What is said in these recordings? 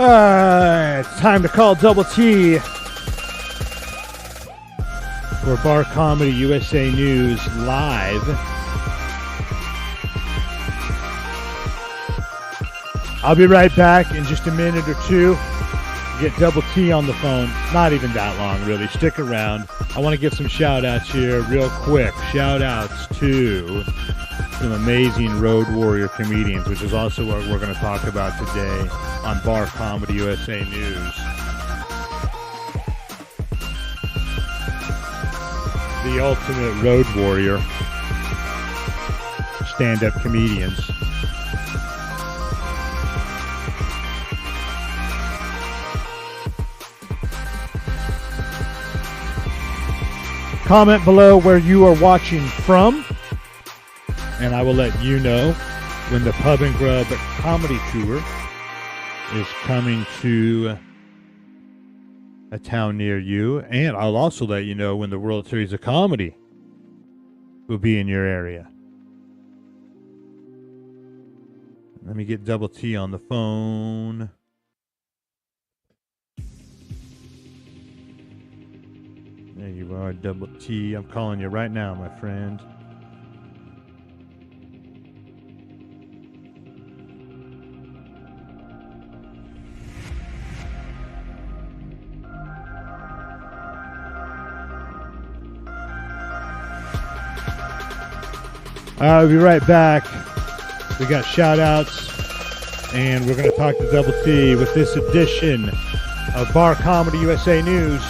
It's time to call Double T for Bar Comedy USA News Live. I'll be right back in just a minute or two. Get Double T on the phone. Not even that long, really. Stick around. I want to give some shout-outs here real quick. Shout-outs to some amazing Road Warrior comedians, which is also what we're going to talk about today on Bar Comedy USA News. The ultimate Road Warrior stand-up comedians. Comment below where you are watching from, and I will let you know when the Pub and Grub Comedy Tour is coming to a town near you, and I'll also let you know when the World Series of Comedy will be in your area. Let me get Double T on the phone. There you are, Double T. I'm calling you right now, my friend. I'll be right back. We got shout-outs, and we're going to talk to Double T with this edition of Bar Comedy USA News.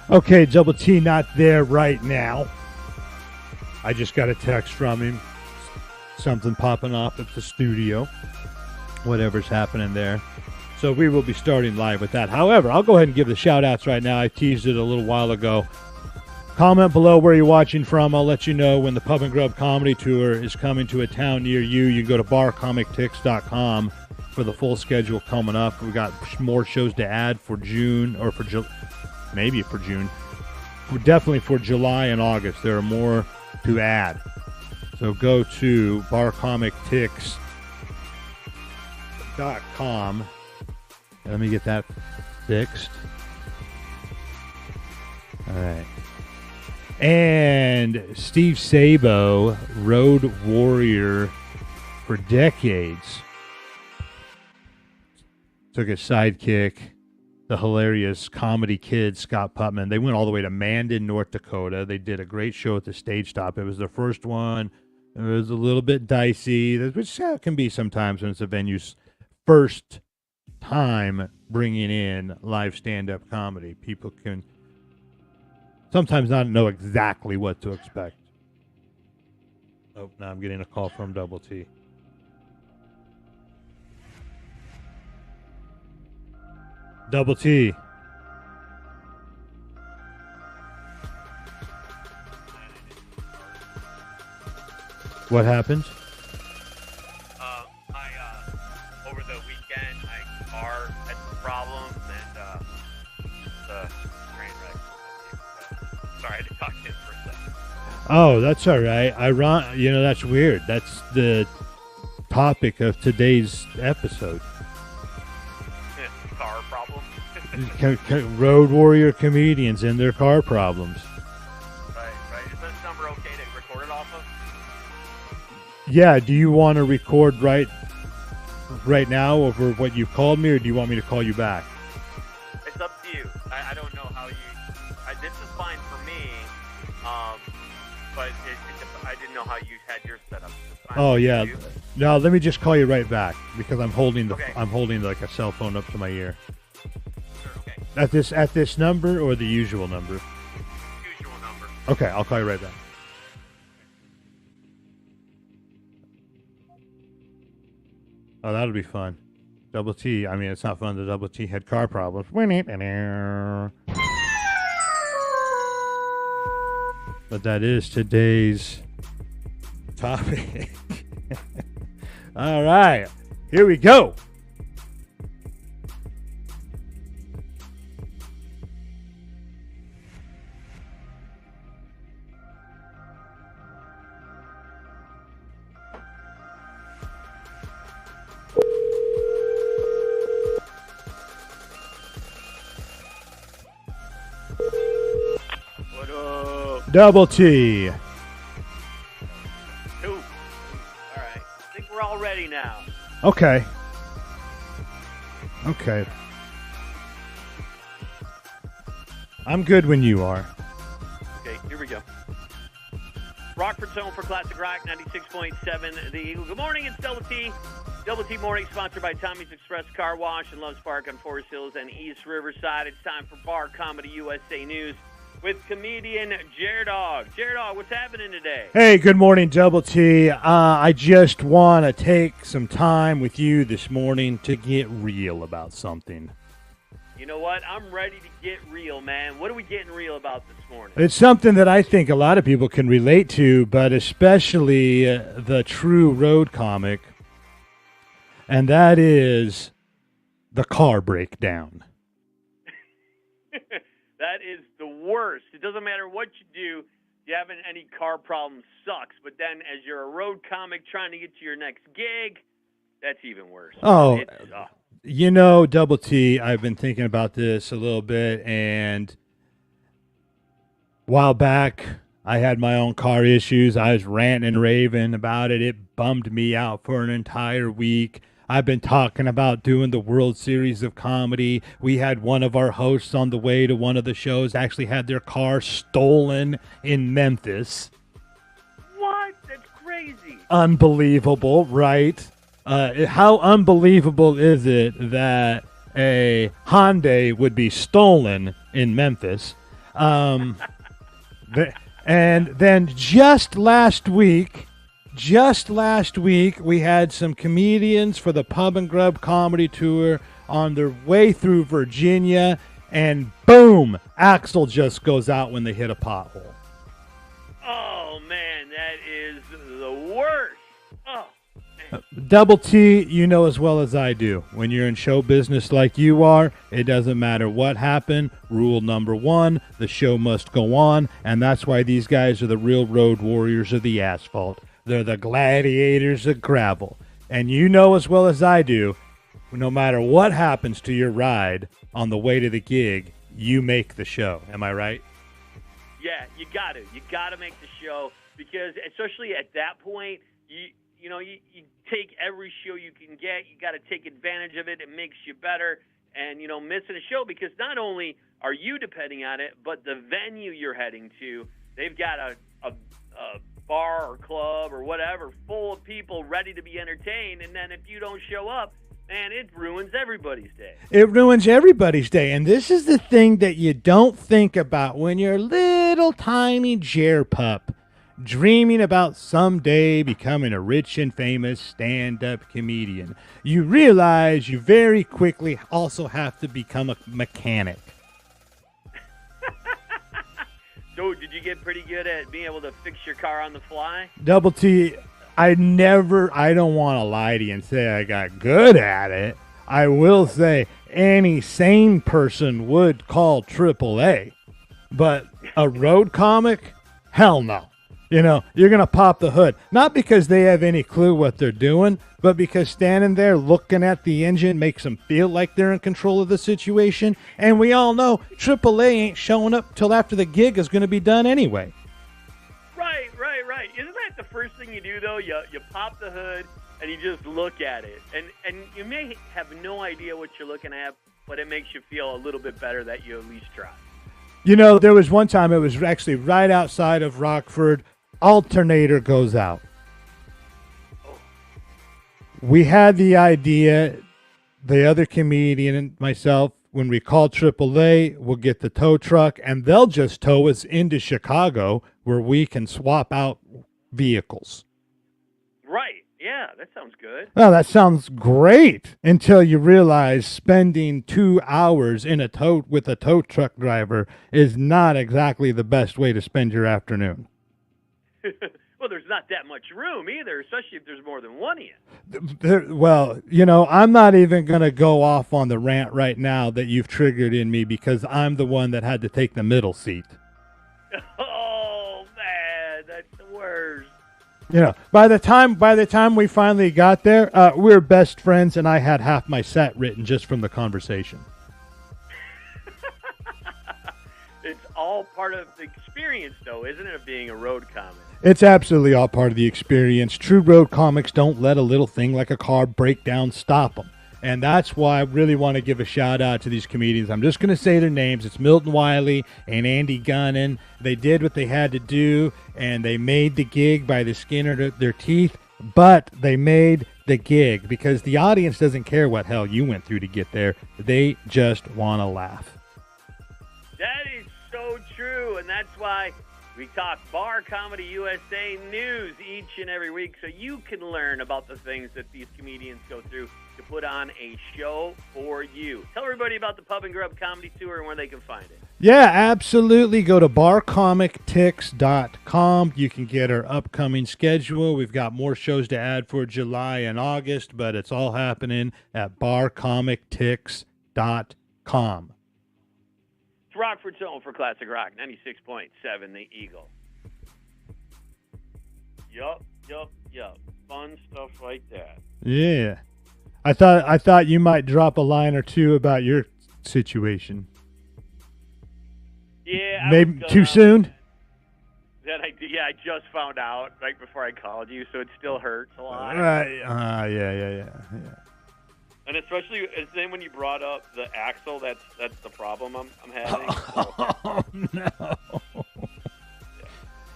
Okay, Double T not there right now. I just got a text from him. Something popping off at the studio. Whatever's happening there. So we will be starting live with that. However, I'll go ahead and give the shout-outs right now. I teased it a little while ago. Comment below where you're watching from. I'll let you know when the Pub and Grub Comedy Tour is coming to a town near you. You can go to barcomictix.com for the full schedule coming up. We got more shows to add for June, or for maybe for June. Definitely for July and August. There are more to add. So go to barcomictix.com. Let me get that fixed. All right. And Steve Sabo, Road Warrior for decades, took a sidekick, the hilarious comedy kid, Scott Putman. They went all the way to Mandan, North Dakota. They did a great show at the Stage Top. It was their first one. It was a little bit dicey, which can be sometimes when it's a venue's first time bringing in live stand-up comedy. People can sometimes not know exactly what to expect. Oh, now I'm getting a call from Double T. Double T. What happened? Oh, that's all right. That's weird. That's the topic of today's episode. Car problem. Road warrior comedians and their car problems. Right. Is this number okay to record it off of? Yeah, do you want to record right now over what you called me, or do you want me to call you back? It's up to you. I don't know how you... this is fine for me, but I didn't know how you had yours set up. Oh, yeah. You? No, let me just call you right back because I'm holding Okay. like a cell phone up to my ear. Sure, okay. At this number or the usual number? Usual number. Okay, I'll call you right back. Oh, that'll be fun. Double T. I mean, it's not fun. The Double T had car problems. But that is today's topic. All right, here we go. What up? Double T. Two. All right. I think we're all ready now. Okay. I'm good when you are. Okay, here we go. Rockford's home for Classic Rock 96.7 The Eagle. Good morning, it's Double T. Double T Morning, sponsored by Tommy's Express Car Wash and Love's Park on Forest Hills and East Riverside. It's time for Bar Comedy USA News with comedian Jared-Dog. Jared-Dog, what's happening today? Hey, good morning, Double T. I just want to take some time with you this morning to get real about something. You know what? I'm ready to get real, man. What are we getting real about this morning? It's something that I think a lot of people can relate to, but especially the true road comic, and that is the car breakdown. That is the worst. It doesn't matter what you do. You having any car problem sucks. But then as you're a road comic trying to get to your next gig, that's even worse. Oh, you know, Double T, I've been thinking about this a little bit, and a while back, I had my own car issues. I was ranting and raving about it. It bummed me out for an entire week. I've been talking about doing the World Series of Comedy. We had one of our hosts on the way to one of the shows actually had their car stolen in Memphis. What? That's crazy. Unbelievable, right? How unbelievable is it that a Hyundai would be stolen in Memphis? And then just last week, we had some comedians for the Pub and Grub Comedy Tour on their way through Virginia, and boom, Axle just goes out when they hit a pothole. Oh, man, that is the worst. Oh, man. Double T, you know as well as I do, when you're in show business like you are, it doesn't matter what happened. Rule number one, the show must go on, and that's why these guys are the real road warriors of the asphalt. They're the gladiators of gravel. And you know as well as I do, no matter what happens to your ride on the way to the gig, you make the show. Am I right? Yeah, you got to. You got to make the show because especially at that point, you take every show you can get. You got to take advantage of it. It makes you better. And, missing a show because not only are you depending on it, but the venue you're heading to, they've got a bar or club or whatever full of people ready to be entertained. And then if you don't show up, man, it ruins everybody's day. It ruins everybody's day. And this is the thing that you don't think about when you're a little tiny Jer pup dreaming about someday becoming a rich and famous stand-up comedian. You realize you very quickly also have to become a mechanic. So, did you get pretty good at being able to fix your car on the fly? Double T, I don't want to lie to you and say I got good at it. I will say any sane person would call AAA. But a road comic? Hell no. You know, you're going to pop the hood. Not because they have any clue what they're doing, but because standing there looking at the engine makes them feel like they're in control of the situation. And we all know AAA ain't showing up till after the gig is going to be done anyway. Right. Isn't that the first thing you do, though? You pop the hood and you just look at it. And you may have no idea what you're looking at, but it makes you feel a little bit better that you at least tried. You know, there was one time, it was actually right outside of Rockford, alternator goes out. We had the idea, the other comedian and myself, when we call AAA, we'll get the tow truck, and they'll just tow us into Chicago where we can swap out vehicles. Right. Yeah, that sounds good. Well, that sounds great until you realize spending 2 hours in a tow with a tow truck driver is not exactly the best way to spend your afternoon. Well, there's not that much room either, especially if there's more than one of you. Well, you know, I'm not even going to go off on the rant right now that you've triggered in me because I'm the one that had to take the middle seat. Oh, man, that's the worst. You know, by the time we finally got there, we were best friends, and I had half my set written just from the conversation. It's all part of the experience, though, isn't it, of being a road comic? It's absolutely all part of the experience. True road comics don't let a little thing like a car break down stop them. And that's why I really want to give a shout out to these comedians. I'm just going to say their names. It's Milton Wiley and Andy Gunnan. They did what they had to do, and they made the gig by the skin of their teeth, but they made the gig because the audience doesn't care what hell you went through to get there. They just want to laugh. That is so true, and that's why we talk Bar Comedy USA news each and every week so you can learn about the things that these comedians go through to put on a show for you. Tell everybody about the Pub and Grub Comedy Tour and where they can find it. Yeah, absolutely. Go to barcomictix.com. You can get our upcoming schedule. We've got more shows to add for July and August, but it's all happening at barcomictix.com. It's Rockford's home for Classic Rock, 96.7 The Eagle. Yup. Fun stuff like that. Yeah. I thought you might drop a line or two about your situation. Yeah. Maybe too soon? I just found out right before I called you, so it still hurts a lot. Right. Yeah. And especially then when you brought up the axle, that's the problem I'm having. Oh, no.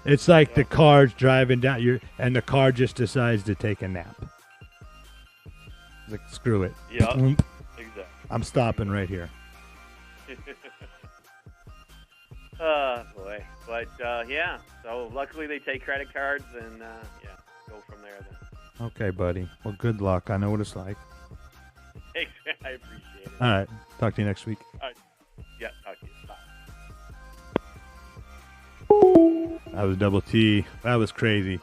It's like the car's driving down and the car just decides to take a nap. It's like, screw it. Yeah, exactly. I'm stopping right here. Boy. But, yeah. So luckily they take credit cards and, go from there then. Okay, buddy. Well, good luck. I know what it's like. I appreciate it. All right. Talk to you next week. All right. Yeah, talk to you. Bye. That was Double T. That was crazy.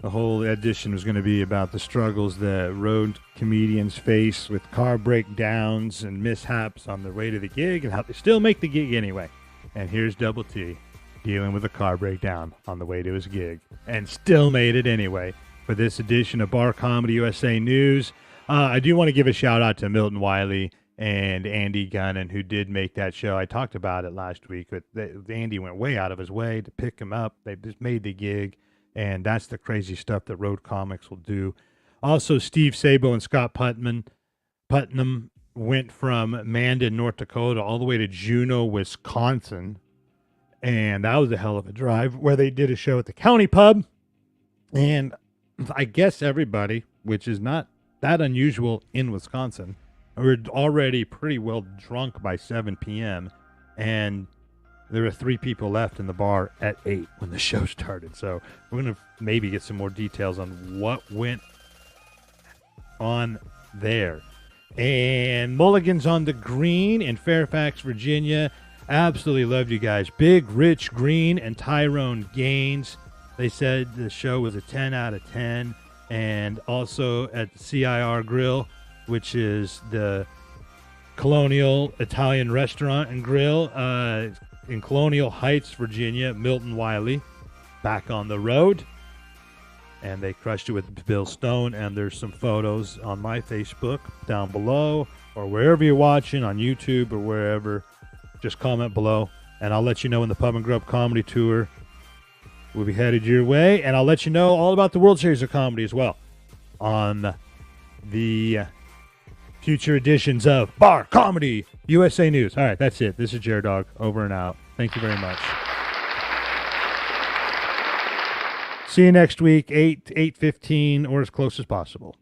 The whole edition was going to be about the struggles that road comedians face with car breakdowns and mishaps on their way to the gig and how they still make the gig anyway. And here's Double T dealing with a car breakdown on the way to his gig and still made it anyway. For this edition of Bar Comedy USA News, I do want to give a shout out to Milton Wiley and Andy Gunnan, who did make that show. I talked about it last week, but Andy went way out of his way to pick him up. They just made the gig, and that's the crazy stuff that road comics will do. Also, Steve Sabo and Scott Putnam went from Mandan, North Dakota, all the way to Juneau, Wisconsin, and that was a hell of a drive, where they did a show at the County Pub, and I guess everybody, which is not that unusual in Wisconsin, we're already pretty well drunk by 7 p.m., and there were 3 people left in the bar at 8 when the show started. So we're going to maybe get some more details on what went on there. And Mulligan's on the Green in Fairfax, Virginia. Absolutely loved you guys. Big Rich Green and Tyrone Gaines. They said the show was a 10 out of 10. And also at the CIR Grill, which is the Colonial Italian Restaurant and Grill in Colonial Heights, Virginia, Milton Wiley. back on the road. And they crushed it with Bill Stone. And there's some photos on my Facebook down below, or wherever you're watching, on YouTube or wherever. Just comment below, and I'll let you know when the Pub and Grub Comedy Tour will be headed your way. And I'll let you know all about the World Series of Comedy as well on the future editions of Bar Comedy USA News. All right, that's it. This is Jared Dog, over and out. Thank you very much. See you next week, 8:15, or as close as possible.